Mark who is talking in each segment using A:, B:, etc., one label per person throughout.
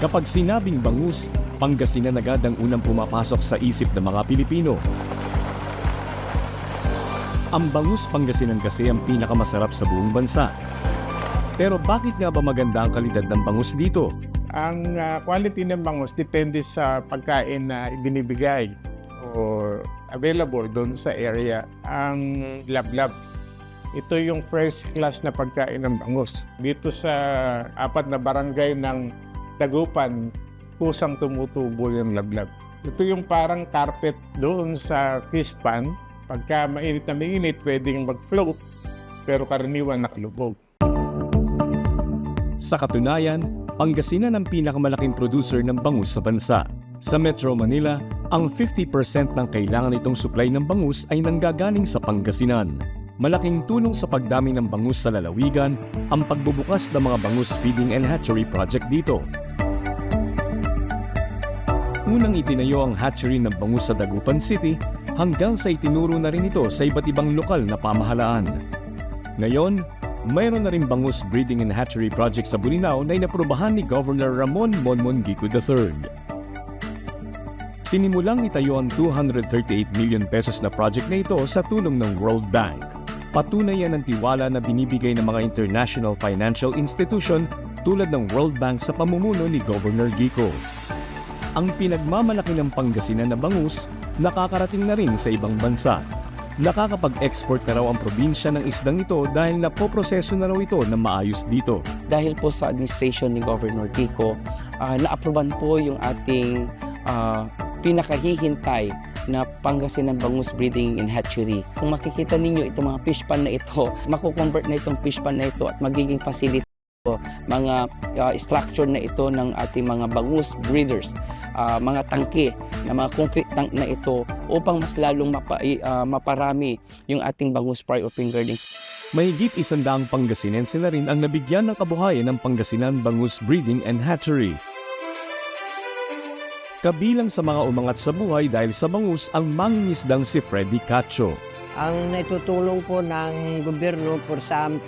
A: Kapag sinabing bangus, Pangasinan agad ang unang pumapasok sa isip ng mga Pilipino. Ang bangus Pangasinan kasi ang pinakamasarap sa buong bansa. Pero bakit nga ba maganda ang kalidad ng bangus dito?
B: Ang quality ng bangus depende sa pagkain na ibinibigay o available doon sa area. Ang lablab, ito yung first class na pagkain ng bangus. Dito sa 4 na barangay ng Dagupan, kusang tumutubo yung lablab. Ito yung parang carpet doon sa fish pan. Pagka mainit na mainit, pwedeng mag-float, pero karaniwan nakalubog.
A: Sa katunayan, Pangasinan ang pinakamalaking producer ng bangus sa bansa. Sa Metro Manila, ang 50% ng kailangan itong supply ng bangus ay nanggagaling sa Pangasinan. Malaking tulong sa pagdami ng bangus sa lalawigan ang pagbubukas ng mga bangus feeding and hatchery project dito. Unang itinayo ang hatchery ng bangus sa Dagupan City hanggang sa itinuro na rin ito sa iba't ibang lokal na pamahalaan. Ngayon, mayroon na rin bangus breeding and hatchery project sa Bolinao na inaprubahan ni Governor Ramon Monmon Gico III. Sinimulang itayo ang 238 million pesos na project na ito sa tulong ng World Bank. Patunay yan ang tiwala na binibigay ng mga international financial institution tulad ng World Bank sa pamumuno ni Governor Gico. Ang pinagmamalaki ng Pangasinan na bangus, nakakarating na rin sa ibang bansa. Nakakapag-export na raw ang probinsya ng isdang ito dahil napoproseso na raw ito na maayos dito.
C: Dahil po sa administration ni Governor Gico, na-aproban po yung ating pinakahihintay na Pangasinan Bangus Breeding and Hatchery. Kung makikita ninyo itong mga fish pan na ito, makukonvert na itong fish pan na ito at magiging facility mga structure na ito ng ating mga bangus breeders, mga tangke na mga concrete tank na ito upang mas lalong maparami yung ating bangus fry o fingerling.
A: Mahigit 100 Pangasinense na rin ang nabigyan ng kabuhayan ng Pangasinan Bangus Breeding and Hatchery. Kabilang sa mga umangat sa buhay dahil sa bangus ang mangingisdang si Freddy Cacho.
D: Ang naitutulong po ng gobyerno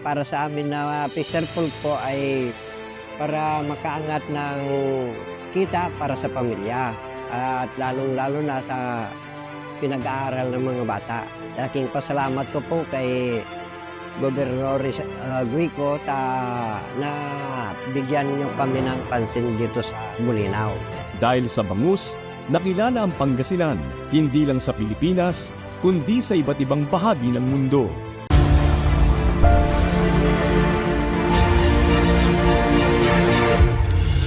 D: para sa amin na fisher pool po ay para makaangat ng kita para sa pamilya at lalong-lalo na sa pinag-aaral ng mga bata. Laking pasalamat ko po kay Gobernador Gico na bigyan niyo kami ng pansin dito sa Bolinao.
A: Dahil sa bangus, nakilala ang Pangasinan, hindi lang sa Pilipinas, kundi sa iba't ibang bahagi ng mundo.